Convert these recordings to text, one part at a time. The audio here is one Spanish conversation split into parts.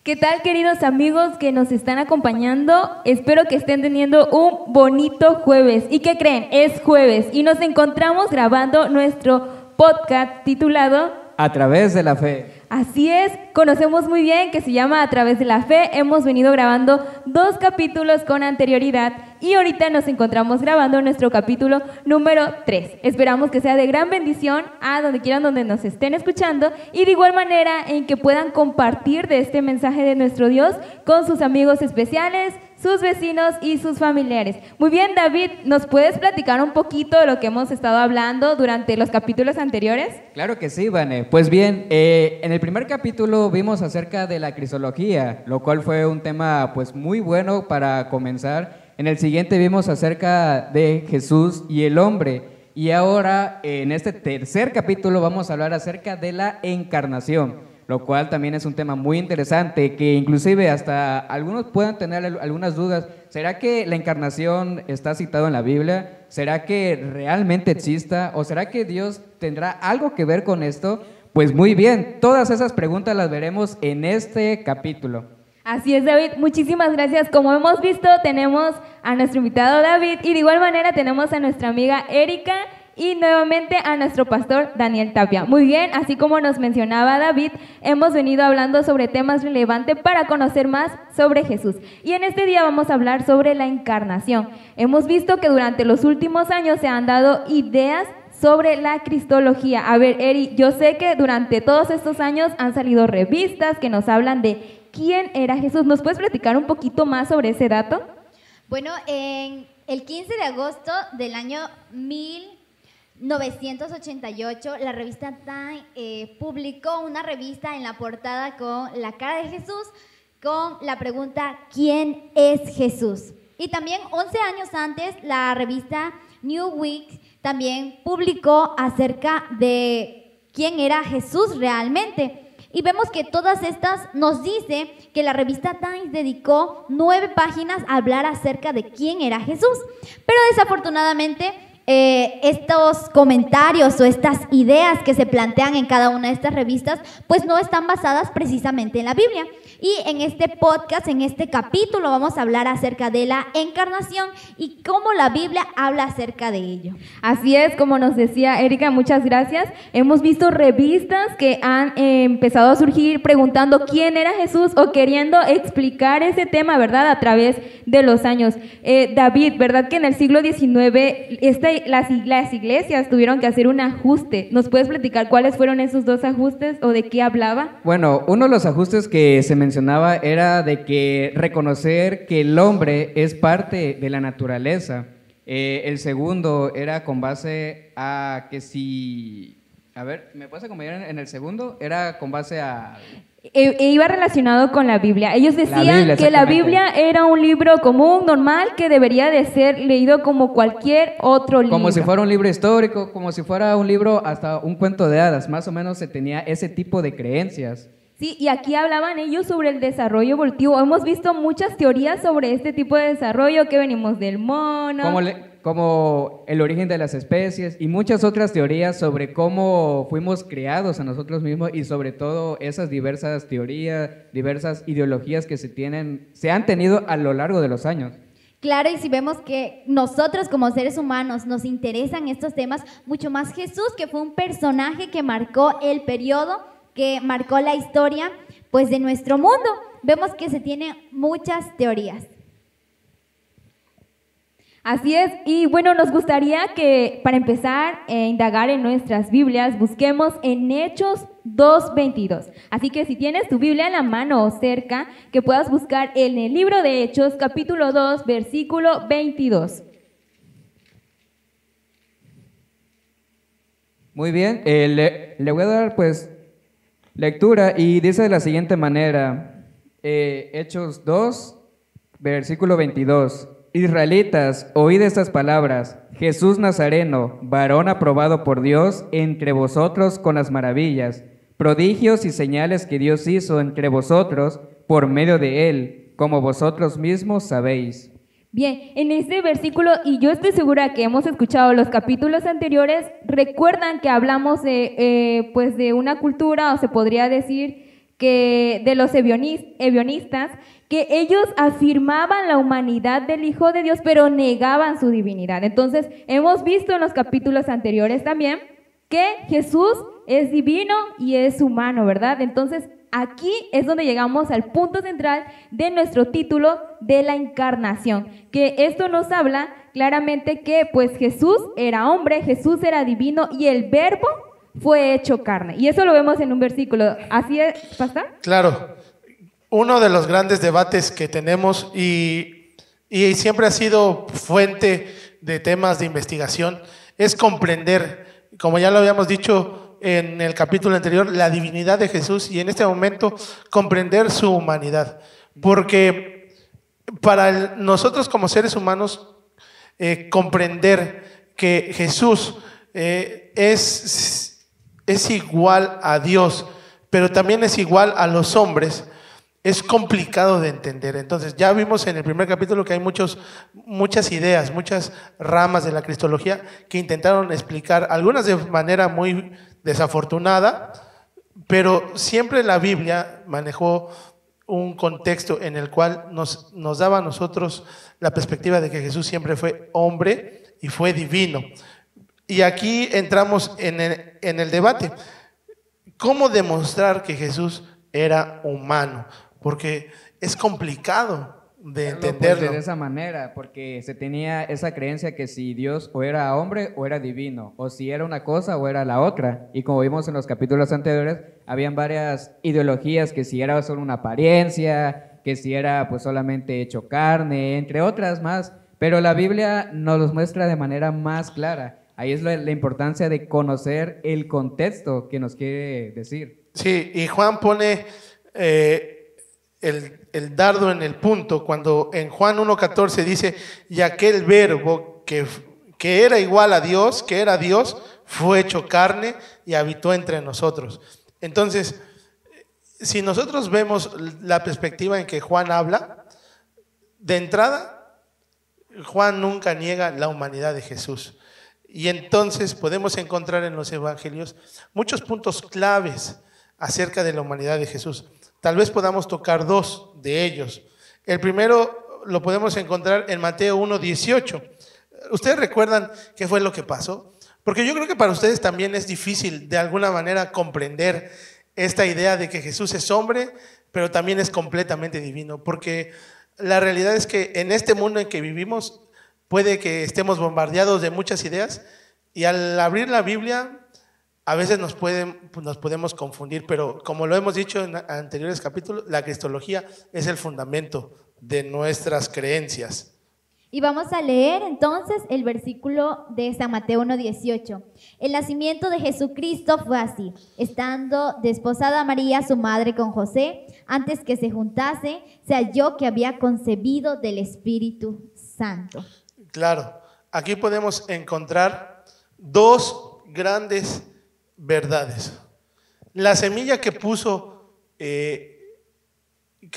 ¿Qué tal, queridos amigos que nos están acompañando? Espero que estén teniendo un bonito jueves. ¿Y qué creen? Es jueves y nos encontramos grabando nuestro podcast titulado A través de la fe. Así es, conocemos muy bien que se llama A través de la fe. Hemos venido grabando 2 capítulos con anterioridad y ahorita nos encontramos grabando nuestro capítulo número 3. Esperamos que sea de gran bendición a donde quieran, donde nos estén escuchando, y de igual manera en que puedan compartir de este mensaje de nuestro Dios con sus amigos especiales, sus vecinos y sus familiares. Muy bien, David, ¿nos puedes platicar un poquito de lo que hemos estado hablando durante los capítulos anteriores? Claro que sí, Vane. Pues bien, en el primer capítulo vimos acerca de la cristología, lo cual fue un tema pues muy bueno para comenzar. En el siguiente vimos acerca de Jesús y el hombre. Y ahora, en este tercer capítulo, vamos a hablar acerca de la encarnación, lo cual también es un tema muy interesante, que inclusive hasta algunos puedan tener algunas dudas. ¿Será que la encarnación está citado en la Biblia? ¿Será que realmente exista? ¿O será que Dios tendrá algo que ver con esto? Pues muy bien, todas esas preguntas las veremos en este capítulo. Así es, David, muchísimas gracias. Como hemos visto, tenemos a nuestro invitado David y de igual manera tenemos a nuestra amiga Erika y nuevamente a nuestro pastor Daniel Tapia. Muy bien, así como nos mencionaba David, hemos venido hablando sobre temas relevantes para conocer más sobre Jesús. Y en este día vamos a hablar sobre la encarnación. Hemos visto que durante los últimos años se han dado ideas sobre la cristología. A ver, Eri, yo sé que durante todos estos años han salido revistas que nos hablan de quién era Jesús. ¿Nos puedes platicar un poquito más sobre ese dato? Bueno, en el 15 de agosto del año 1988, la revista Time publicó una revista en la portada con la cara de Jesús, con la pregunta ¿quién es Jesús? Y también 11 años antes, la revista New Week también publicó acerca de quién era Jesús realmente. Y vemos que todas estas nos dice que la revista Times dedicó 9 páginas a hablar acerca de quién era Jesús. Pero desafortunadamente estos comentarios o estas ideas que se plantean en cada una de estas revistas pues no están basadas precisamente en la Biblia. Y en este podcast, en este capítulo, vamos a hablar acerca de la encarnación y cómo la Biblia habla acerca de ello. Así es, como nos decía Erika, muchas gracias. Hemos visto revistas que han empezado a surgir preguntando quién era Jesús o queriendo explicar ese tema, ¿verdad?, a través de los años. David, ¿verdad que en el siglo XIX las iglesias tuvieron que hacer un ajuste? ¿Nos puedes platicar cuáles fueron esos 2 ajustes o de qué hablaba? Bueno, uno de los ajustes que se mencionaba era de que reconocer que el hombre es parte de la naturaleza. El segundo era con base a que si... A ver, ¿me puedes acompañar en el segundo? Era con base a... Iba relacionado con la Biblia. Ellos decían que la Biblia era un libro común, normal, que debería de ser leído como cualquier otro libro. Como si fuera un libro histórico, como si fuera un libro, hasta un cuento de hadas. Más o menos se tenía ese tipo de creencias. Sí, y aquí hablaban ellos sobre el desarrollo evolutivo. Hemos visto muchas teorías sobre este tipo de desarrollo, que venimos del mono. Como el origen de las especies y muchas otras teorías sobre cómo fuimos creados a nosotros mismos y sobre todo esas diversas teorías, diversas ideologías que se han tenido a lo largo de los años. Claro, y si vemos que nosotros como seres humanos nos interesan estos temas, mucho más Jesús, que fue un personaje que marcó el periodo, que marcó la historia pues de nuestro mundo. Vemos que se tienen muchas teorías. Así es, y bueno, nos gustaría que para empezar a indagar en nuestras Biblias, busquemos en Hechos 2:22. Así que si tienes tu Biblia en la mano o cerca, que puedas buscar en el libro de Hechos, capítulo 2, versículo 22. Muy bien, le voy a dar pues lectura y dice de la siguiente manera, Hechos 2, versículo 22. Israelitas, oíd estas palabras: Jesús Nazareno, varón aprobado por Dios entre vosotros con las maravillas, prodigios y señales que Dios hizo entre vosotros por medio de él, como vosotros mismos sabéis. Bien, en este versículo, y yo estoy segura que hemos escuchado los capítulos anteriores, recuerdan que hablamos de una cultura, o se podría decir que de los ebionistas, que ellos afirmaban la humanidad del Hijo de Dios, pero negaban su divinidad. Entonces, hemos visto en los capítulos anteriores también que Jesús es divino y es humano, ¿verdad? Entonces, aquí es donde llegamos al punto central de nuestro título de la encarnación, que esto nos habla claramente que pues Jesús era hombre, Jesús era divino y el verbo fue hecho carne. Y eso lo vemos en un versículo. ¿Así es, pastor? Claro. Uno de los grandes debates que tenemos y siempre ha sido fuente de temas de investigación es comprender, como ya lo habíamos dicho en el capítulo anterior, la divinidad de Jesús y en este momento comprender su humanidad. Porque para nosotros como seres humanos, comprender que Jesús es igual a Dios, pero también es igual a los hombres, es complicado de entender. Entonces ya vimos en el primer capítulo que hay muchas ideas, muchas ramas de la cristología que intentaron explicar, algunas de manera muy desafortunada, pero siempre la Biblia manejó un contexto en el cual nos daba a nosotros la perspectiva de que Jesús siempre fue hombre y fue divino. Y aquí entramos en el debate. ¿Cómo demostrar que Jesús era humano? Porque es complicado de entenderlo. Pues de esa manera, porque se tenía esa creencia que si Dios o era hombre o era divino, o si era una cosa o era la otra. Y como vimos en los capítulos anteriores, habían varias ideologías, que si era solo una apariencia, que si era pues solamente hecho carne, entre otras más. Pero la Biblia nos los muestra de manera más clara. Ahí es la importancia de conocer el contexto que nos quiere decir. Sí, y Juan pone el dardo en el punto cuando en Juan 1:14 dice: y aquel verbo que era igual a Dios, que era Dios, fue hecho carne y habitó entre nosotros. Entonces, si nosotros vemos la perspectiva en que Juan habla, de entrada, Juan nunca niega la humanidad de Jesús. Y entonces podemos encontrar en los evangelios muchos puntos claves acerca de la humanidad de Jesús. Tal vez podamos tocar dos de ellos. El primero lo podemos encontrar en Mateo 1:18. ¿Ustedes recuerdan qué fue lo que pasó? Porque yo creo que para ustedes también es difícil de alguna manera comprender esta idea de que Jesús es hombre, pero también es completamente divino. Porque la realidad es que en este mundo en que vivimos, puede que estemos bombardeados de muchas ideas y al abrir la Biblia a veces nos podemos confundir, pero como lo hemos dicho en anteriores capítulos, la cristología es el fundamento de nuestras creencias. Y vamos a leer entonces el versículo de San Mateo 1:18. El nacimiento de Jesucristo fue así: estando desposada María, su madre, con José, antes que se juntase, se halló que había concebido del Espíritu Santo. Claro, aquí podemos encontrar dos grandes verdades. La semilla que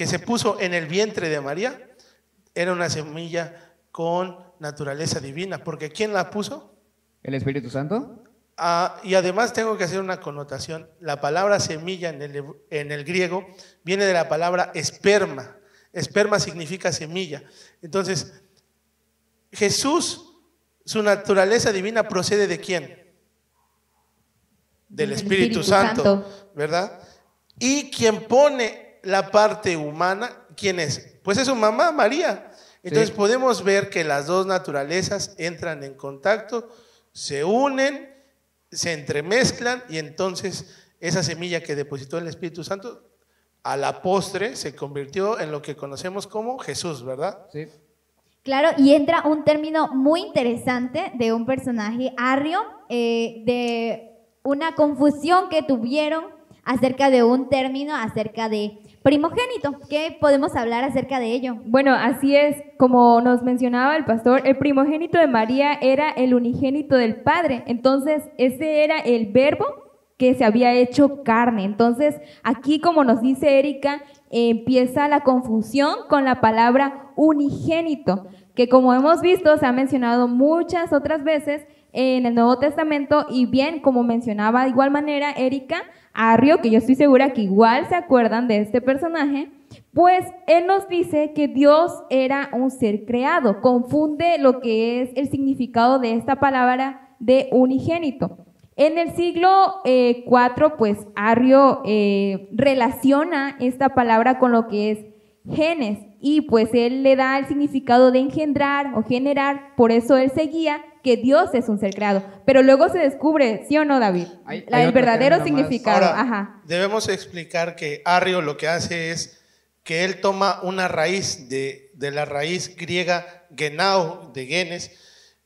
se puso en el vientre de María era una semilla con naturaleza divina, porque ¿quién la puso? ¿El Espíritu Santo? Y además tengo que hacer una connotación. La palabra semilla en el griego viene de la palabra esperma. Esperma significa semilla. Entonces, Jesús, su naturaleza divina procede ¿de quién? Del Espíritu Santo, ¿verdad? Y quien pone la parte humana, ¿quién es? Pues es su mamá, María. Entonces sí, podemos ver que las dos naturalezas entran en contacto, se unen, se entremezclan y entonces esa semilla que depositó el Espíritu Santo a la postre se convirtió en lo que conocemos como Jesús, ¿verdad? Sí. Claro, y entra un término muy interesante de un personaje arrio, de una confusión que tuvieron acerca de un término, acerca de primogénito. ¿Qué podemos hablar acerca de ello? Bueno, así es, como nos mencionaba el pastor, el primogénito de María era el unigénito del Padre. Entonces, ese era el verbo que se había hecho carne. Entonces, aquí, como nos dice Erika, empieza la confusión con la palabra unigénito, que como hemos visto, se ha mencionado muchas otras veces, en el Nuevo Testamento. Y bien, como mencionaba de igual manera Erika, Arrio, que yo estoy segura que igual se acuerdan de este personaje, pues él nos dice que Dios era un ser creado. Confunde lo que es el significado de esta palabra de unigénito. En el siglo IV, pues Arrio relaciona esta palabra con lo que es genes, y pues él le da el significado de engendrar o generar. Por eso él seguía que Dios es un ser creado. Pero luego se descubre, ¿sí o no, David? Hay El otro verdadero término más. significado. Ahora, Ajá. debemos explicar que Arrio lo que hace es que él toma una raíz de la raíz griega genao, de genes,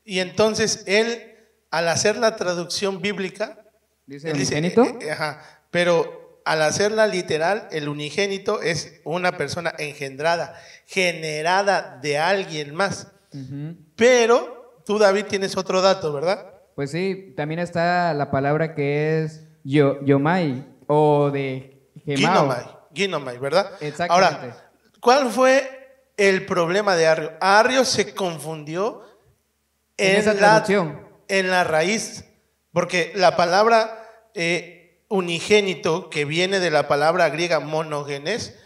y entonces él, al hacer la traducción bíblica, ¿Dice él dice, unigénito? ajá, pero al hacerla literal, el unigénito es una persona engendrada, generada de alguien más. Ujú. Pero tú, David, tienes otro dato, ¿verdad? Pues sí, también está la palabra que es yomai o de gemao. Ginomai, ¿verdad? Exactamente. Ahora, ¿cuál fue el problema de Arrio? Arrio se confundió En esa traducción. en la raíz, porque la palabra unigénito, que viene de la palabra griega monogenes,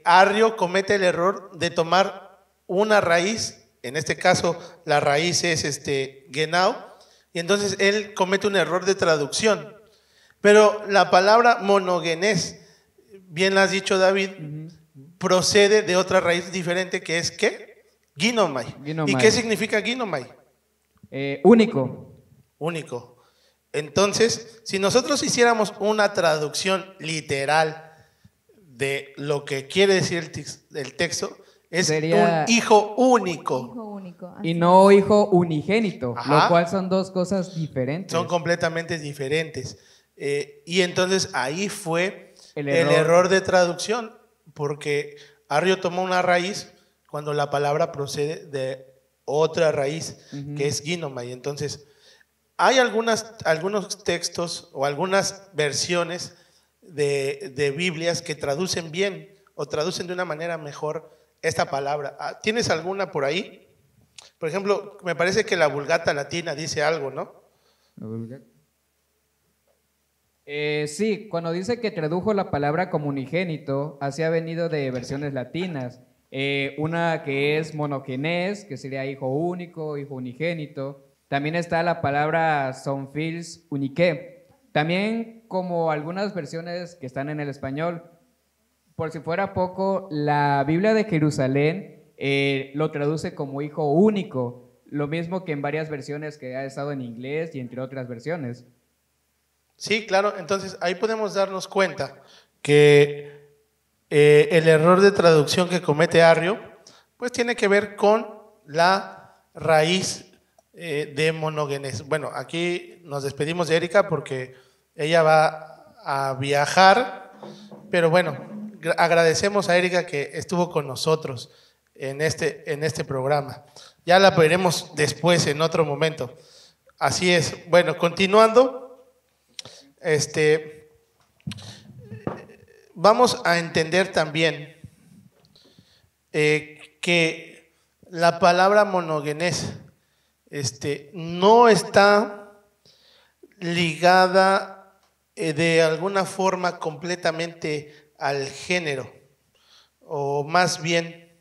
Arrio comete el error de tomar una raíz, en este caso la raíz es genao, y entonces él comete un error de traducción. Pero la palabra monogenes, bien lo has dicho, David, procede de otra raíz diferente, que es ¿qué? Ginomai. Ginomai. ¿Y qué significa ginomai? Único. Único. Entonces, si nosotros hiciéramos una traducción literal de lo que quiere decir el texto, es Sería un hijo único. Hijo único. así Y no hijo unigénito, Ajá. lo cual son dos cosas diferentes. Son completamente diferentes. Y entonces ahí fue El el error. error de traducción, porque Arrio tomó una raíz cuando la palabra procede de otra raíz, que es ginomai. Entonces, hay algunos textos o algunas versiones de Biblias que traducen bien o traducen de una manera mejor esta palabra. ¿Tienes alguna por ahí? Por ejemplo, me parece que la Vulgata Latina dice algo, ¿no? Sí, cuando dice que tradujo la palabra como unigénito, así ha venido de versiones latinas. Una que es monogenes, que sería hijo único, hijo unigénito. También está la palabra son fils unique. También, como algunas versiones que están en el español, por si fuera poco, la Biblia de Jerusalén lo traduce como hijo único, lo mismo que en varias versiones que ha estado en inglés y entre otras versiones. Sí, claro. Entonces ahí podemos darnos cuenta que el error de traducción que comete Arrio, pues tiene que ver con la raíz de monogenes. Bueno, aquí nos despedimos de Erika porque ella va a viajar, pero bueno, agradecemos a Erika que estuvo con nosotros en este programa. Ya la veremos después, en otro momento. Así es. Bueno, continuando. Vamos a entender también que la palabra monogenes no está ligada de alguna forma completamente al género, o más bien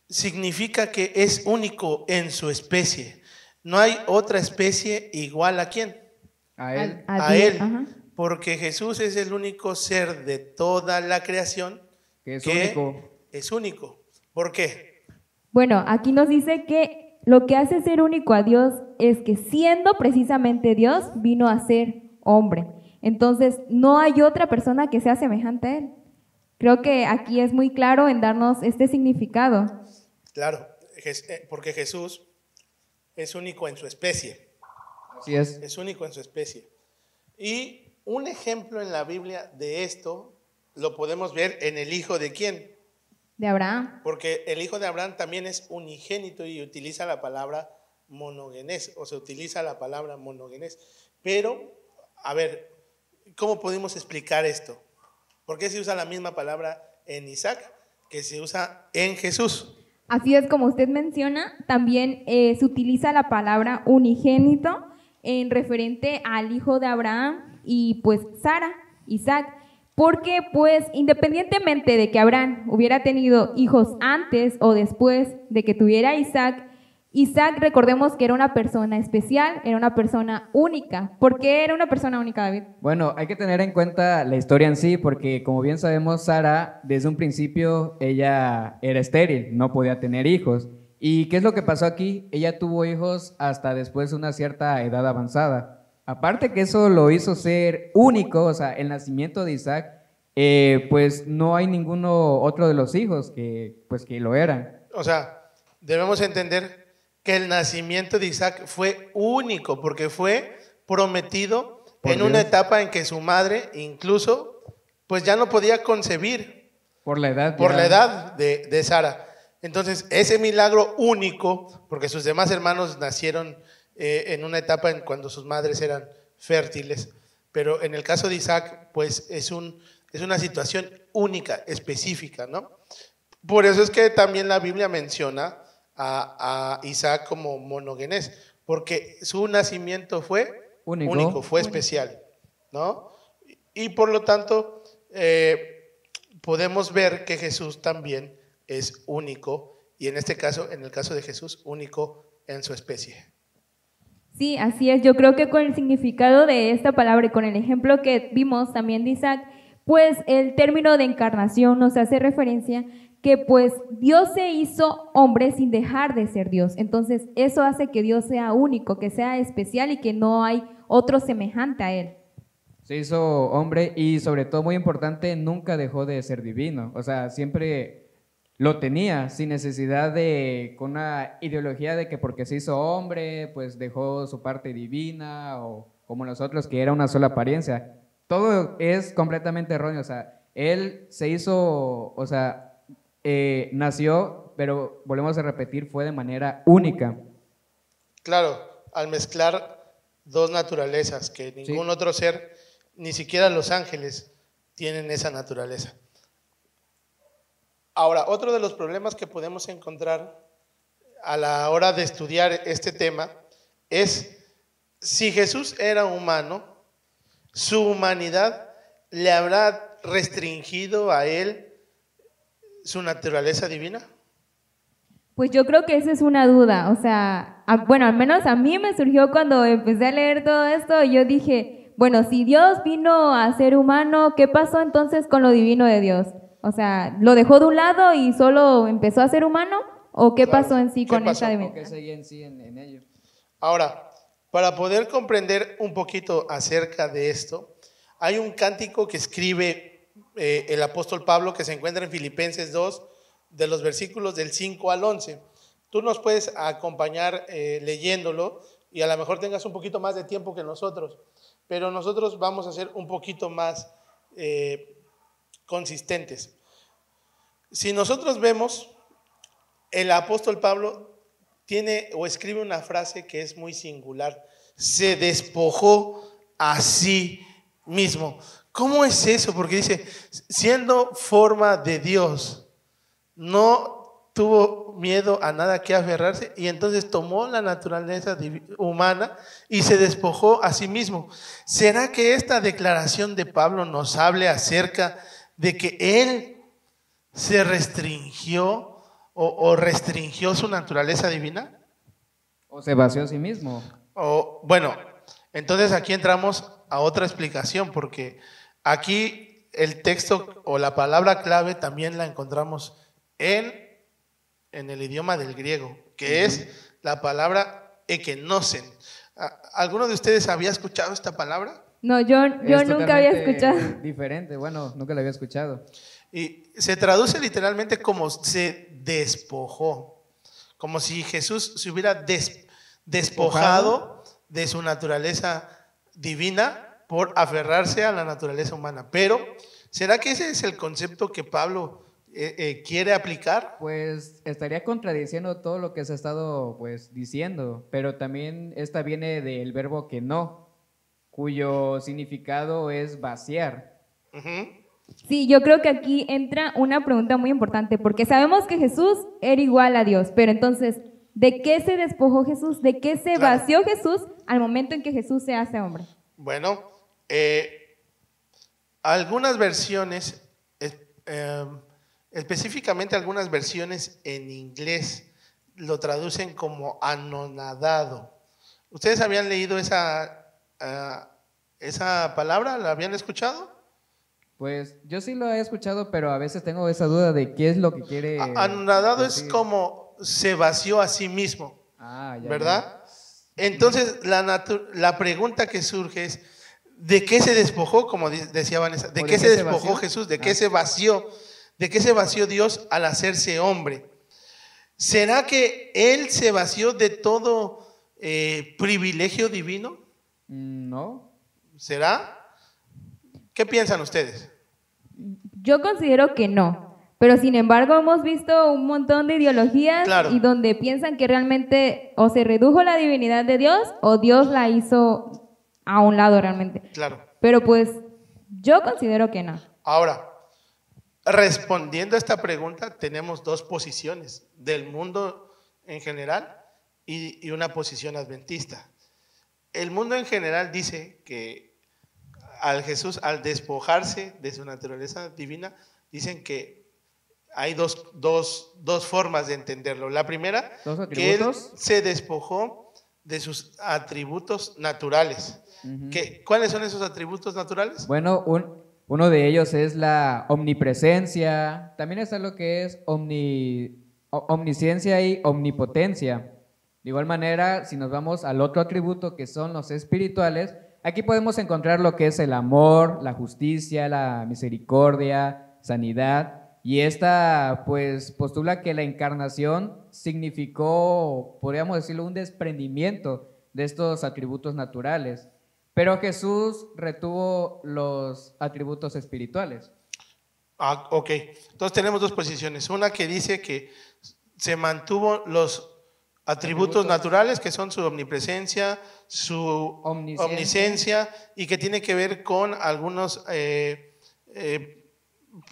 significa que es único en su especie. No hay otra especie igual a quién. A él. A Dios, él. ajá. Porque Jesús es el único ser de toda la creación Que es único. es único. ¿Por qué? Bueno, aquí nos dice que lo que hace ser único a Dios es que siendo precisamente Dios, vino a ser hombre. Entonces, no hay otra persona que sea semejante a Él. Creo que aquí es muy claro en darnos este significado. Claro, porque Jesús es único en su especie. Así es. Es único en su especie. Y un ejemplo en la Biblia de esto lo podemos ver en el hijo de ¿quién? De Abraham. Porque el hijo de Abraham también es unigénito y utiliza la palabra monogenes, o se utiliza la palabra monogenes. Pero, a ver, ¿cómo podemos explicar esto? ¿Por qué se usa la misma palabra en Isaac que se usa en Jesús? Así es como usted menciona, también se utiliza la palabra unigénito en referente al hijo de Abraham y pues Sara, Isaac, porque pues independientemente de que Abraham hubiera tenido hijos antes o después de que tuviera Isaac, Isaac, recordemos que era una persona especial, era una persona única. ¿Por qué era una persona única, David? Bueno, hay que tener en cuenta la historia en sí, porque como bien sabemos, Sara, desde un principio, ella era estéril, no podía tener hijos. ¿Y qué es lo que pasó aquí? Ella tuvo hijos hasta después de una cierta edad avanzada. Aparte que eso lo hizo ser único, o sea, el nacimiento de Isaac, pues no hay ninguno otro de los hijos pues, que lo eran. O sea, debemos entender que el nacimiento de Isaac fue único porque fue prometido Por en una Dios. etapa en que su madre incluso pues ya no podía concebir Por la edad. por ya. la edad de Sara. Entonces, ese milagro único, porque sus demás hermanos nacieron en una etapa en cuando sus madres eran fértiles, pero en el caso de Isaac, pues es una situación única, específica, ¿no? Por eso es que también la Biblia menciona a Isaac como monogenes, porque su nacimiento fue único, fue especial, ¿no? Y por lo tanto, podemos ver que Jesús también es único, y en este caso, en el caso de Jesús, único en su especie. Sí, así es. Yo creo que con el significado de esta palabra y con el ejemplo que vimos también de Isaac, pues el término de encarnación nos hace referencia que pues Dios se hizo hombre sin dejar de ser Dios. Entonces eso hace que Dios sea único, que sea especial y que no hay otro semejante a Él. Se hizo hombre y sobre todo muy importante, nunca dejó de ser divino. O sea, siempre lo tenía sin necesidad de, con una ideología de que porque se hizo hombre, pues dejó su parte divina o como nosotros que era una sola apariencia. Todo es completamente erróneo. O sea, él se hizo, o sea, nació, pero volvemos a repetir, fue de manera única. Claro, al mezclar dos naturalezas que ningún otro ser, ni siquiera los ángeles, tienen esa naturaleza. Ahora, otro de los problemas que podemos encontrar a la hora de estudiar este tema es si Jesús era humano, su humanidad le habrá restringido a él su naturaleza divina. Pues yo creo que esa es una duda, o sea, bueno, al menos a mí me surgió cuando empecé a leer todo esto y yo dije, bueno, si Dios vino a ser humano, ¿qué pasó entonces con lo divino de Dios? O sea, ¿lo dejó de un lado y solo empezó a ser humano? ¿O qué Claro, pasó en sí ¿qué con pasó? esta ¿O qué divinidad? seguía en sí en ello? Ahora, para poder comprender un poquito acerca de esto, hay un cántico que escribe el apóstol Pablo que se encuentra en Filipenses 2, de los versículos del 5 al 11. Tú nos puedes acompañar leyéndolo y a lo mejor tengas un poquito más de tiempo que nosotros, pero nosotros vamos a ser un poquito más consistentes. Si nosotros vemos, el apóstol Pablo tiene o escribe una frase que es muy singular: se despojó a sí mismo. ¿Cómo es eso? Porque dice, siendo forma de Dios, no tuvo miedo a nada que aferrarse y entonces tomó la naturaleza humana y se despojó a sí mismo. ¿Será que esta declaración de Pablo nos hable acerca de que él se restringió o restringió su naturaleza divina? ¿O se vació a sí mismo? Bueno, entonces aquí entramos a otra explicación, porque aquí el texto o la palabra clave también la encontramos en el idioma del griego, que es la palabra ekenosen. ¿Alguno de ustedes había escuchado esta palabra? No, yo Es nunca había totalmente escuchado. diferente, bueno, nunca lo había escuchado. Y se traduce literalmente como se despojó, como si Jesús se hubiera despojado de su naturaleza divina por aferrarse a la naturaleza humana. Pero, ¿será que ese es el concepto que Pablo quiere aplicar? Pues estaría contradiciendo todo lo que se ha estado pues diciendo, pero también esta viene del verbo que no, cuyo significado es vaciar. Uh-huh. Sí, yo creo que aquí entra una pregunta muy importante, porque sabemos que Jesús era igual a Dios, pero entonces, ¿de qué se despojó Jesús? ¿De qué se Claro. vació Jesús al momento en que Jesús se hace hombre? Bueno, algunas versiones, específicamente algunas versiones en inglés, lo traducen como anonadado. ¿Ustedes habían leído esa palabra? ¿La habían escuchado? Pues yo sí lo he escuchado, pero a veces tengo esa duda de qué es lo que quiere Anonadado es decir. como se vació a sí mismo, Ah, ya, ¿verdad? Entonces, la pregunta que surge es, ¿de qué se despojó? Como decía Vanessa, ¿de ¿O qué se despojó Jesús? ¿De qué se vació? ¿De qué se vació Dios al hacerse hombre? ¿Será que Él se vació de todo privilegio divino? No. ¿Será? ¿Qué piensan ustedes? Yo considero que no, pero sin embargo hemos visto un montón de ideologías Claro. y donde piensan que realmente o se redujo la divinidad de Dios o Dios la hizo a un lado realmente. Claro. Pero pues yo considero que no. Ahora, respondiendo a esta pregunta, tenemos dos posiciones del mundo en general y una posición adventista. El mundo en general dice que Jesús, al despojarse de su naturaleza divina, dicen que hay dos formas de entenderlo. La primera, ¿Dos que Él atributos? se despojó de sus atributos naturales. Ujú. ¿Cuáles son esos atributos naturales? Bueno, uno de ellos es la omnipresencia. También está lo que es omnisciencia y omnipotencia. De igual manera, si nos vamos al otro atributo que son los espirituales, aquí podemos encontrar lo que es el amor, la justicia, la misericordia, sanidad. Y esta, pues, postula que la encarnación significó, podríamos decirlo, un desprendimiento de estos atributos naturales. Pero Jesús retuvo los atributos espirituales. Ok, entonces tenemos dos posiciones. Una que dice que se mantuvo los atributos naturales, que son su omnipresencia, su omnisciencia, y que tiene que ver con algunos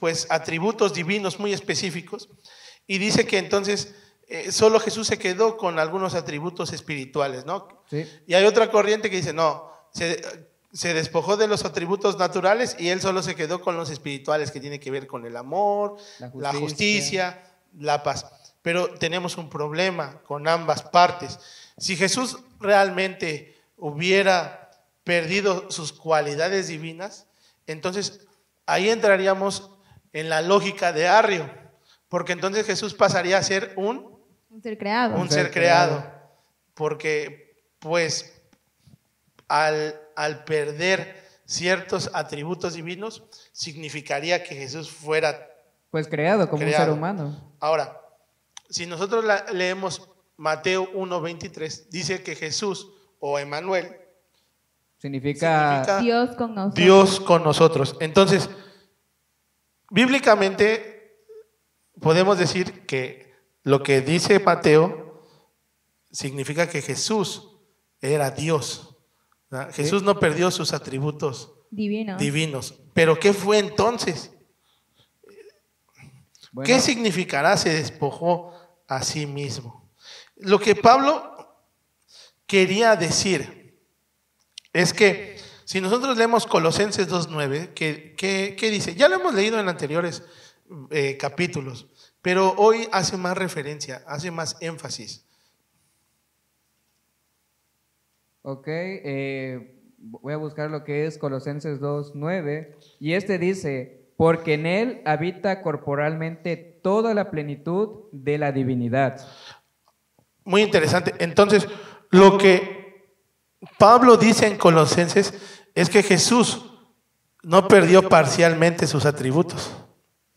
pues atributos divinos muy específicos. Y dice que entonces solo Jesús se quedó con algunos atributos espirituales, ¿no? ¿Sí? Y hay otra corriente que dice, no, se despojó de los atributos naturales y él solo se quedó con los espirituales, que tiene que ver con el amor, la justicia, la paz. Pero tenemos un problema con ambas partes. Si Jesús realmente hubiera perdido sus cualidades divinas, entonces ahí entraríamos en la lógica de Arrio, porque entonces Jesús pasaría a ser un ser creado. un ser creado, porque pues al perder ciertos atributos divinos, significaría que Jesús fuera Pues creado como creado. un ser humano. Ahora, si nosotros leemos Mateo 1:23, dice que Jesús o Emmanuel Significa Dios con nosotros. Dios con nosotros. Entonces, bíblicamente podemos decir que lo que dice Mateo significa que Jesús era Dios, ¿verdad? Jesús no perdió sus atributos Divino. divinos. Pero ¿qué fue entonces? bueno, ¿Qué significará se despojó a sí mismo? Lo que Pablo quería decir es que si nosotros leemos Colosenses 2:9, ¿qué dice? Ya lo hemos leído en anteriores capítulos, pero hoy hace más referencia, hace más énfasis. Ok, voy a buscar lo que es Colosenses 2:9 y este dice, porque en él habita corporalmente toda la plenitud de la divinidad. Muy interesante. Entonces, lo que Pablo dice en Colosenses es que Jesús no perdió parcialmente sus atributos.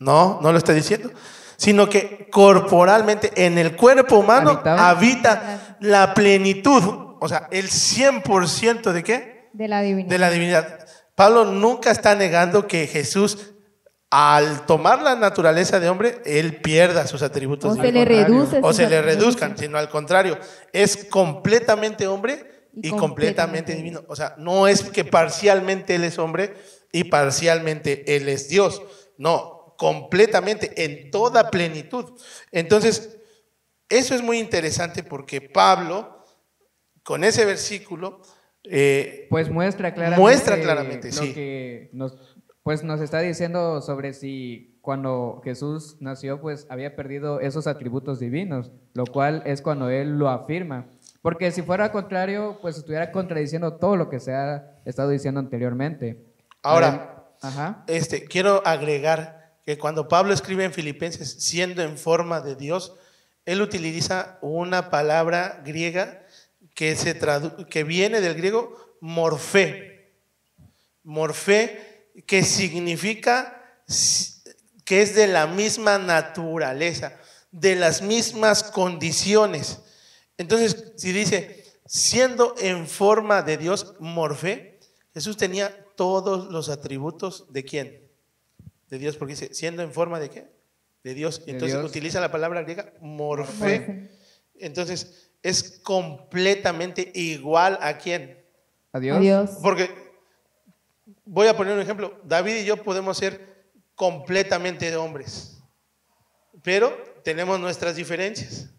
No lo está diciendo, sino que corporalmente en el cuerpo humano habita la plenitud, o sea, el 100% ¿de qué? De la divinidad. De la divinidad. Pablo nunca está negando que Jesús, al tomar la naturaleza de hombre, él pierda sus atributos O se le divinos. reduce. O sus se le atributos. reduzcan, sino al contrario, es completamente hombre y Y completamente completamente divino. O sea, no es que parcialmente él es hombre y parcialmente Él es Dios. No, completamente, en toda plenitud. Entonces, eso es muy interesante porque Pablo, con ese versículo, Pues muestra claramente lo sí. que nos está diciendo sobre si cuando Jesús nació, pues había perdido esos atributos divinos, lo cual es cuando él lo afirma. Porque si fuera contrario, pues estuviera contradiciendo todo lo que se ha estado diciendo anteriormente. Ahora, Ajá. quiero agregar que cuando Pablo escribe en Filipenses, siendo en forma de Dios, él utiliza una palabra griega que viene del griego morfé. Morfé, que significa que es de la misma naturaleza, de las mismas condiciones. Entonces, si dice, siendo en forma de Dios, morfé, Jesús tenía todos los atributos ¿de quién? De Dios, porque dice, siendo en forma de ¿qué? De Dios. Entonces utiliza la palabra griega morfé. Entonces, es completamente igual ¿a quién? ¿A Dios? A Dios. Porque, voy a poner un ejemplo, David y yo podemos ser completamente hombres, pero tenemos nuestras diferencias,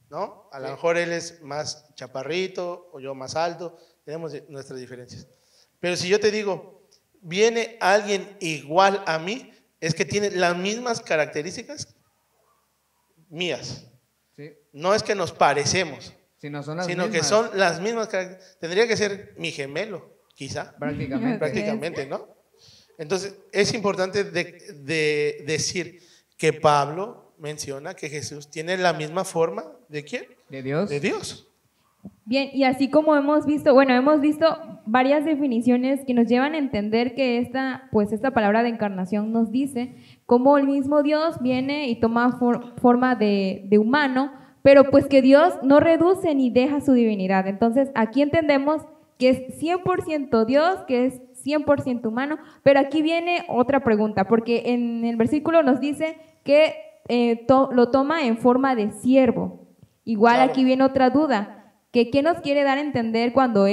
¿no? A lo mejor él es más chaparrito o yo más alto, tenemos nuestras diferencias. Pero si yo te digo, viene alguien igual a mí, es que tiene las mismas características mías. Sí. No es que nos parecemos, Sino que son las mismas características. Tendría que ser mi gemelo, quizá. Prácticamente, ¿no? Entonces, es importante de decir que Pablo menciona que Jesús tiene la misma forma ¿de quién? ¿De Dios? De Dios. Bien, y así como hemos visto varias definiciones que nos llevan a entender que esta palabra de encarnación nos dice cómo el mismo Dios viene y toma forma de humano, pero pues que Dios no reduce ni deja su divinidad. Entonces, aquí entendemos que es 100% Dios, que es 100% humano, pero aquí viene otra pregunta, porque en el versículo nos dice que lo toma en forma de siervo. Igual Claro. Aquí viene otra duda. ¿Qué nos quiere dar a entender cuando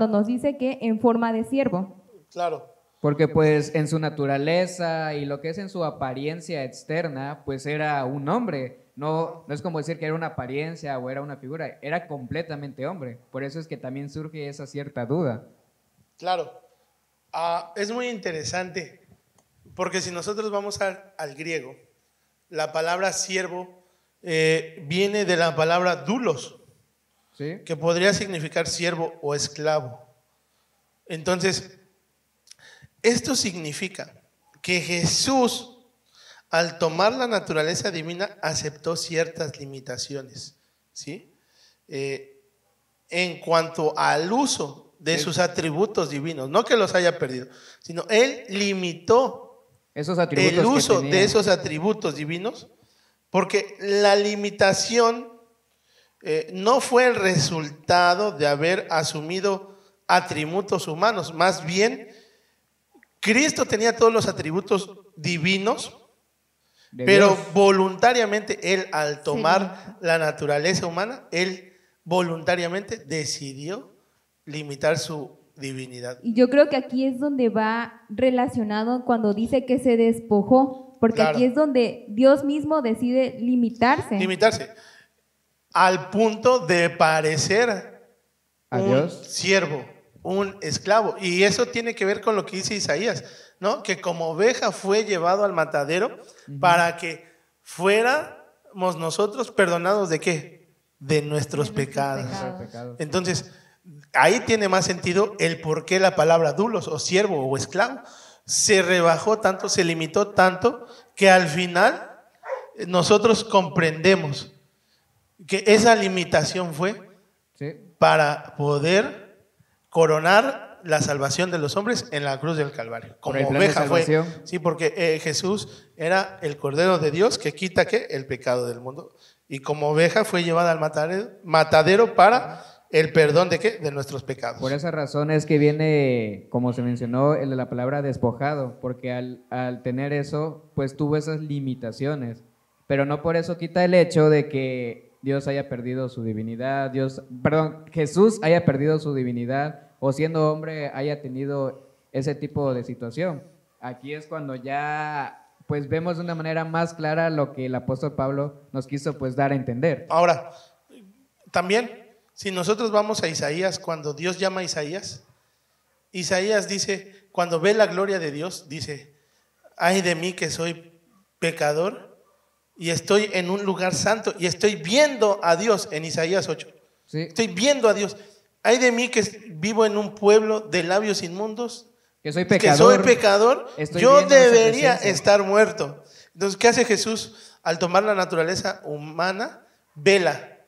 nos dice que en forma de siervo? Claro. Porque pues en su naturaleza y lo que es en su apariencia externa, pues era un hombre. No es como decir que era una apariencia o era una figura, era completamente hombre. Por eso es que también surge esa cierta duda. Claro. Es muy interesante, porque si nosotros vamos al griego, la palabra siervo viene de la palabra doulos, ¿Sí? que podría significar siervo o esclavo. Entonces, esto significa que Jesús, al tomar la naturaleza divina, aceptó ciertas limitaciones, ¿sí? En cuanto al uso de sus atributos divinos, no que los haya perdido, sino Él limitó Esos atributos el que uso tenía. de esos atributos divinos, porque la limitación no fue el resultado de haber asumido atributos humanos, más bien Cristo tenía todos los atributos divinos, De pero Dios. voluntariamente Él, al tomar la naturaleza humana, Él voluntariamente decidió limitar su divinidad. Y yo creo que aquí es donde va relacionado cuando dice que se despojó, porque Claro. aquí es donde Dios mismo decide limitarse. Limitarse al punto de parecer ¿A un Dios? siervo, un esclavo. Y eso tiene que ver con lo que dice Isaías, ¿no? Que como oveja fue llevado al matadero para que fuéramos nosotros perdonados ¿de qué? De nuestros pecados. Pecados. Entonces, ahí tiene más sentido el por qué la palabra dulos o siervo o esclavo se rebajó tanto, se limitó tanto, que al final nosotros comprendemos que esa limitación fue Sí. para poder coronar la salvación de los hombres en la cruz del Calvario. Por Como el plan de oveja fue. salvación. Sí, porque Jesús era el Cordero de Dios que quita ¿qué? El pecado del mundo. Y como oveja fue llevada al matadero para el perdón ¿de qué? De nuestros pecados. Por esa razón es que viene, como se mencionó, el de la palabra despojado, porque al tener eso, pues tuvo esas limitaciones. Pero no por eso quita el hecho de que Dios haya perdido su divinidad, Jesús haya perdido su divinidad, o siendo hombre haya tenido ese tipo de situación. Aquí es cuando ya pues vemos de una manera más clara lo que el apóstol Pablo nos quiso pues dar a entender. Ahora, también, si nosotros vamos a Isaías, cuando Dios llama a Isaías, Isaías dice, cuando ve la gloria de Dios, dice, ay de mí que soy pecador y estoy en un lugar santo y estoy viendo a Dios, en Isaías 8. Sí. Estoy viendo a Dios. Ay de mí que vivo en un pueblo de labios inmundos, Que soy que pecador. soy pecador, Estoy yo viendo esa debería presencia. estar muerto. Entonces, ¿qué hace Jesús? Al tomar la naturaleza humana, vela,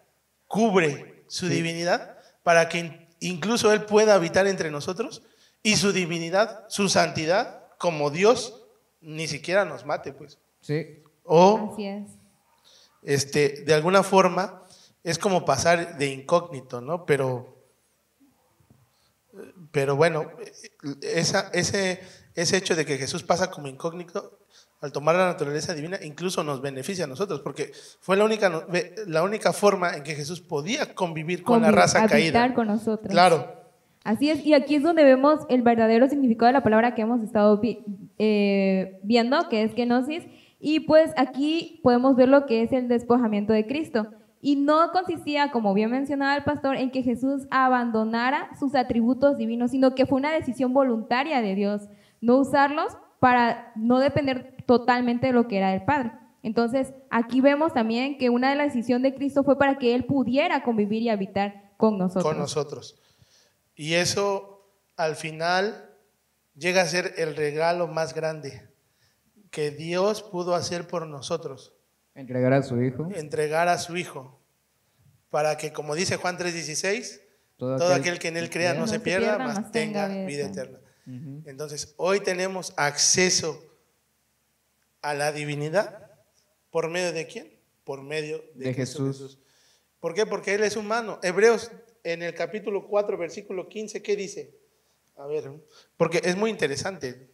cubre su divinidad para que incluso Él pueda habitar entre nosotros y su divinidad, su santidad, como Dios, ni siquiera nos mate, pues. Sí. O, Así es. de alguna forma, es como pasar de incógnito, ¿no? Pero bueno, ese hecho de que Jesús pasa como incógnito, al tomar la naturaleza divina, incluso nos beneficia a nosotros, porque fue la única forma en que Jesús podía convivir con la raza Habitar caída. con nosotros. Claro, Así es, y aquí es donde vemos el verdadero significado de la palabra que hemos estado viendo, que es kenosis, y pues aquí podemos ver lo que es el despojamiento de Cristo. Y no consistía, como bien mencionaba el pastor, en que Jesús abandonara sus atributos divinos, sino que fue una decisión voluntaria de Dios, no usarlos para no depender totalmente de lo que era el Padre. Entonces, aquí vemos también que una de las decisiones de Cristo fue para que Él pudiera convivir y habitar con nosotros. con nosotros. Y eso, al final, llega a ser el regalo más grande que Dios pudo hacer por nosotros. Entregar a su hijo. Entregar a su Hijo, para que, como dice Juan 3:16, todo aquel que en Él crea no se pierda, mas tenga vida eterna. Ujú. Entonces, hoy tenemos acceso a la divinidad, ¿por medio de quién? Por medio de Cristo Jesús. ¿Por qué? Porque Él es humano. Hebreos, en el capítulo 4, versículo 15, ¿qué dice? A ver, porque es muy interesante.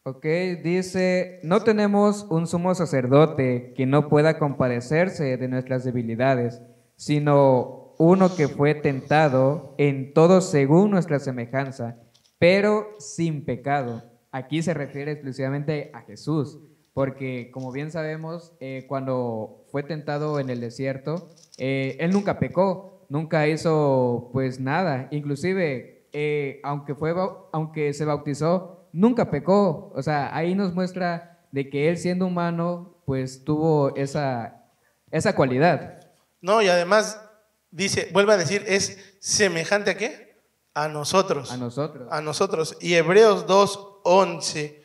Ok, dice, no tenemos un sumo sacerdote que no pueda compadecerse de nuestras debilidades, sino uno que fue tentado en todo según nuestra semejanza, pero sin pecado. Aquí se refiere exclusivamente a Jesús, porque como bien sabemos, cuando fue tentado en el desierto, Él nunca pecó, nunca hizo pues nada, inclusive aunque se bautizó, nunca pecó. O sea, ahí nos muestra de que Él siendo humano, pues tuvo esa cualidad. No, y además dice, vuelve a decir, es semejante a ¿qué? A nosotros. A nosotros. A nosotros. Y Hebreos 2:11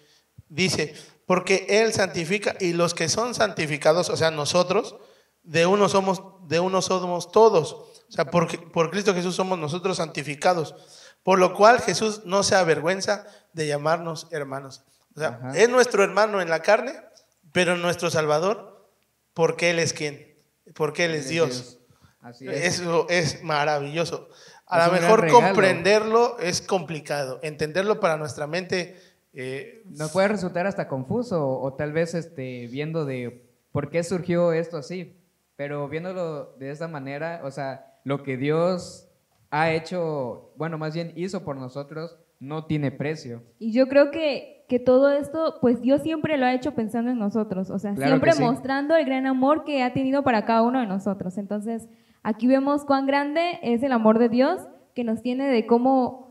dice, porque Él santifica y los que son santificados, o sea, nosotros, de uno somos todos. O sea, por Cristo Jesús somos nosotros santificados. Por lo cual Jesús no se avergüenza de llamarnos hermanos. O sea, Ajá. es nuestro hermano en la carne, pero nuestro Salvador, porque Él es ¿quién? Porque Él es Dios. Así es. Eso es maravilloso. A Es lo un gran mejor regalo. comprenderlo es complicado. Entenderlo para nuestra mente, Nos puede resultar hasta confuso o tal vez viendo de por qué surgió esto así, pero viéndolo de esta manera, o sea, lo que Dios ha hecho, bueno, más bien hizo por nosotros, no tiene precio. Y yo creo que todo esto, pues Dios siempre lo ha hecho pensando en nosotros, o sea, Claro siempre que sí. mostrando el gran amor que ha tenido para cada uno de nosotros. Entonces, aquí vemos cuán grande es el amor de Dios que nos tiene, de cómo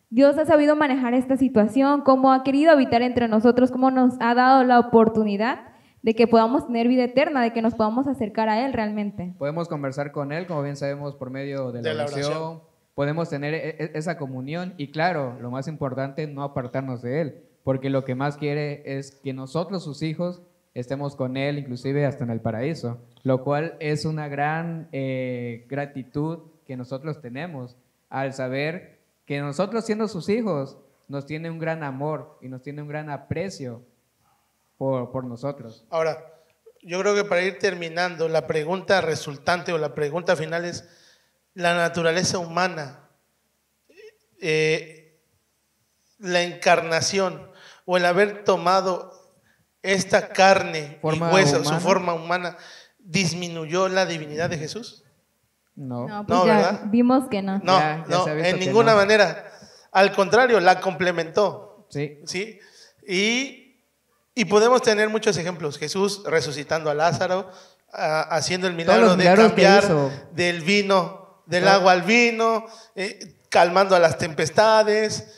Dios ha sabido manejar esta situación, cómo ha querido habitar entre nosotros, cómo nos ha dado la oportunidad de que podamos tener vida eterna, de que nos podamos acercar a Él realmente. Podemos conversar con Él, como bien sabemos, por medio de la oración. Podemos tener esa comunión y claro, lo más importante, no apartarnos de Él, porque lo que más quiere es que nosotros, sus hijos, estemos con Él, inclusive hasta en el paraíso, lo cual es una gran gratitud que nosotros tenemos al saber que nosotros, siendo sus hijos, nos tiene un gran amor y nos tiene un gran aprecio por nosotros. Ahora, yo creo que para ir terminando, la pregunta resultante o la pregunta final es, la naturaleza humana, la encarnación o el haber tomado esta carne Forma y hueso, humana. su forma humana, ¿disminuyó la divinidad de Jesús? No. No, pues No, ya ¿verdad? vimos que no. No, Ya no, se ha visto en que ninguna no. manera. Al contrario, la complementó. Sí. ¿Sí? Y podemos tener muchos ejemplos. Jesús resucitando a Lázaro, haciendo el milagro los de milagros que cambiar hizo. del vino, del Todo. agua al vino, calmando a las tempestades,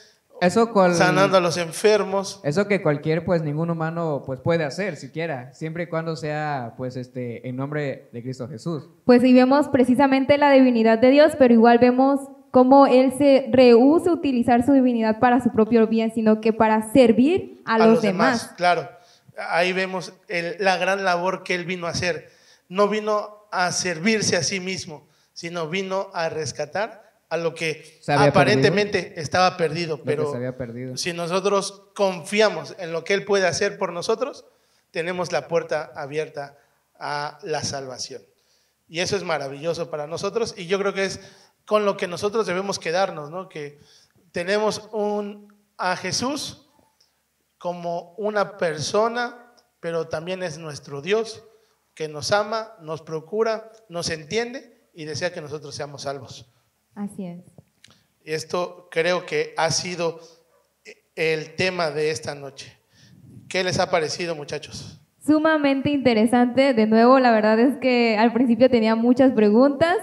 sanando a los enfermos. Eso que cualquier, pues ningún humano pues puede hacer siquiera, siempre y cuando sea pues en nombre de Cristo Jesús. Pues ahí vemos precisamente la divinidad de Dios, pero igual vemos cómo Él se rehúsa a utilizar su divinidad para su propio bien, sino que para servir a los demás. Claro, ahí vemos la gran labor que Él vino a hacer. No vino a servirse a sí mismo, sino vino a rescatar a lo que Se había aparentemente estaba perdido. Lo Pero que se había perdido. si nosotros confiamos en lo que Él puede hacer por nosotros, tenemos la puerta abierta a la salvación. Y eso es maravilloso para nosotros, y yo creo que es con lo que nosotros debemos quedarnos, ¿no? Que tenemos a Jesús como una persona, pero también es nuestro Dios, que nos ama, nos procura, nos entiende y desea que nosotros seamos salvos. Así es. Y esto creo que ha sido el tema de esta noche. ¿Qué les ha parecido, muchachos? Sumamente interesante. De nuevo, la verdad es que al principio tenía muchas preguntas,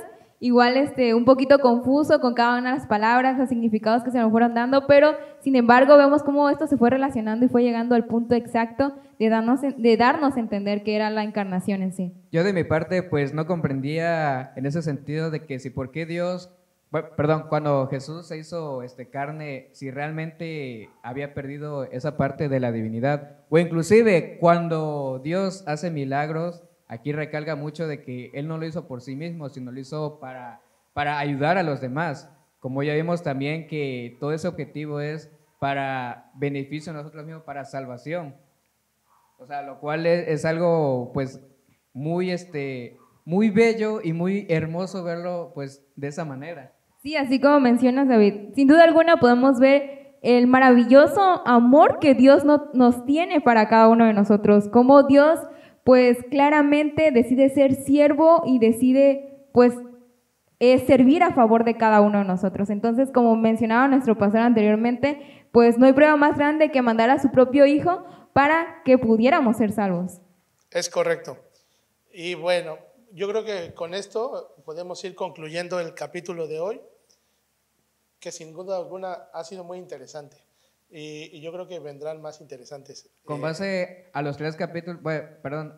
igual un poquito confuso con cada una de las palabras, los significados que se me fueron dando, pero sin embargo vemos cómo esto se fue relacionando y fue llegando al punto exacto de darnos a entender qué era la encarnación en sí. Yo de mi parte pues no comprendía en ese sentido de que si por qué Dios, perdón, cuando Jesús se hizo carne, si realmente había perdido esa parte de la divinidad, o inclusive cuando Dios hace milagros. Aquí recalca mucho de que Él no lo hizo por sí mismo, sino lo hizo para ayudar a los demás. Como ya vimos también que todo ese objetivo es para beneficio de nosotros mismos, para salvación. O sea, lo cual es algo pues muy, muy bello y muy hermoso verlo pues de esa manera. Sí, así como mencionas, David, sin duda alguna podemos ver el maravilloso amor que Dios nos tiene para cada uno de nosotros, cómo Dios pues claramente decide ser siervo y decide pues servir a favor de cada uno de nosotros. Entonces, como mencionaba nuestro pastor anteriormente, pues no hay prueba más grande que mandar a su propio hijo para que pudiéramos ser salvos. Es correcto. Y bueno, yo creo que con esto podemos ir concluyendo el capítulo de hoy, que sin duda alguna ha sido muy interesante. Y yo creo que vendrán más interesantes. Con base a los 3 capítulos,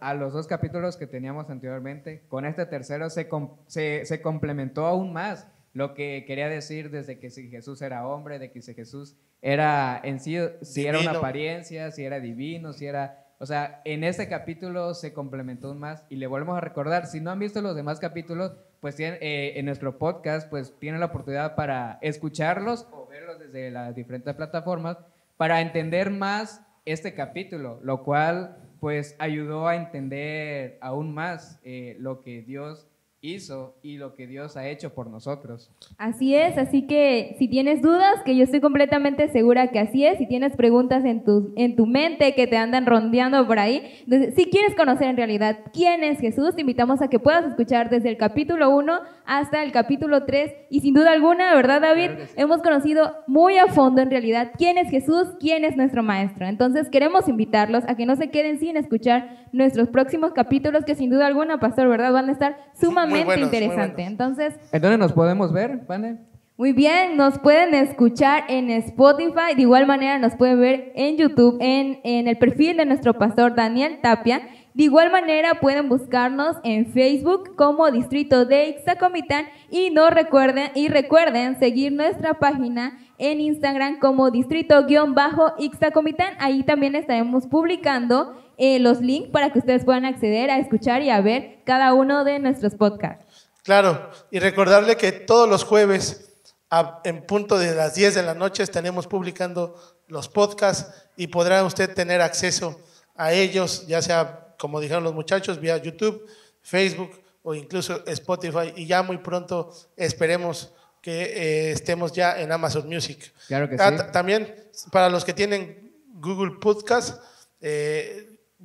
a los 2 capítulos que teníamos anteriormente, con este tercero se complementó aún más lo que quería decir desde que si Jesús era hombre, de que si Jesús era en sí, si era una apariencia, si era divino, si era... O sea, en este capítulo se complementó aún más y le volvemos a recordar, si no han visto los demás capítulos, pues tienen, en nuestro podcast, pues tienen la oportunidad para escucharlos o verlos desde las diferentes plataformas para entender más este capítulo, lo cual pues ayudó a entender aún más lo que Dios hizo y lo que Dios ha hecho por nosotros. Así es, así que si tienes dudas, que yo estoy completamente segura que así es, si tienes preguntas en tu mente que te andan rondeando por ahí, entonces, si quieres conocer en realidad quién es Jesús, te invitamos a que puedas escuchar desde el capítulo 1 hasta el capítulo 3 y sin duda alguna, ¿verdad, David? Claro que sí. Hemos conocido muy a fondo en realidad quién es Jesús, quién es nuestro maestro. Entonces queremos invitarlos a que no se queden sin escuchar nuestros próximos capítulos que sin duda alguna, pastor, ¿verdad? Van a estar sumamente interesante. Entonces, ¿En dónde nos podemos ver, Vane? muy bien, nos pueden escuchar en Spotify, de igual manera nos pueden ver en YouTube, en el perfil de nuestro pastor Daniel Tapia. De igual manera pueden buscarnos en Facebook como Distrito de Ixtacomitán y recuerden seguir nuestra página en Instagram como Distrito-Ixtacomitán. Ahí también estaremos publicando los links para que ustedes puedan acceder a escuchar y a ver cada uno de nuestros podcasts. Claro, y recordarle que todos los jueves en punto de las 10 de la noche estaremos publicando los podcasts y podrá usted tener acceso a ellos, ya sea, como dijeron los muchachos, vía YouTube, Facebook o incluso Spotify, y ya muy pronto esperemos que estemos ya en Amazon Music. Claro que sí. También para los que tienen Google Podcast,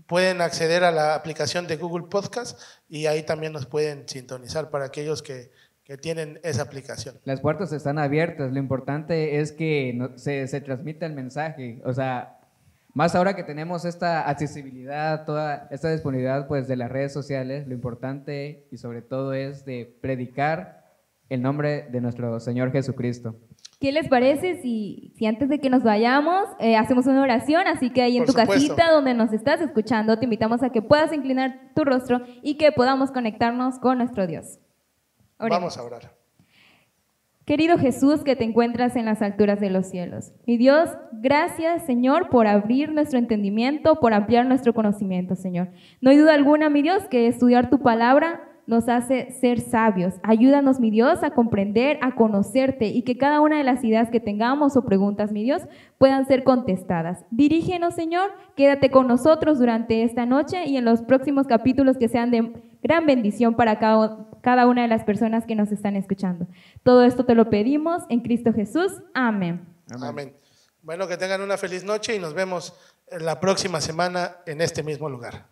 pueden acceder a la aplicación de Google Podcast y ahí también nos pueden sintonizar para aquellos que que tienen esa aplicación. Las puertas están abiertas, lo importante es que se transmita el mensaje, o sea, más ahora que tenemos esta accesibilidad, toda esta disponibilidad pues de las redes sociales, lo importante y sobre todo es de predicar el nombre de nuestro Señor Jesucristo. ¿Qué les parece si antes de que nos vayamos hacemos una oración? Así que ahí en Por tu supuesto. casita donde nos estás escuchando, te invitamos a que puedas inclinar tu rostro y que podamos conectarnos con nuestro Dios. Oremos. Vamos a orar. Querido Jesús, que te encuentras en las alturas de los cielos. Mi Dios, gracias, Señor, por abrir nuestro entendimiento, por ampliar nuestro conocimiento, Señor. No hay duda alguna, mi Dios, que estudiar tu palabra nos hace ser sabios. Ayúdanos, mi Dios, a comprender, a conocerte y que cada una de las ideas que tengamos o preguntas, mi Dios, puedan ser contestadas. Dirígenos, Señor, quédate con nosotros durante esta noche y en los próximos capítulos que sean de gran bendición para cada una de las personas que nos están escuchando. Todo esto te lo pedimos en Cristo Jesús. Amén. Amén. Bueno, que tengan una feliz noche y nos vemos la próxima semana en este mismo lugar.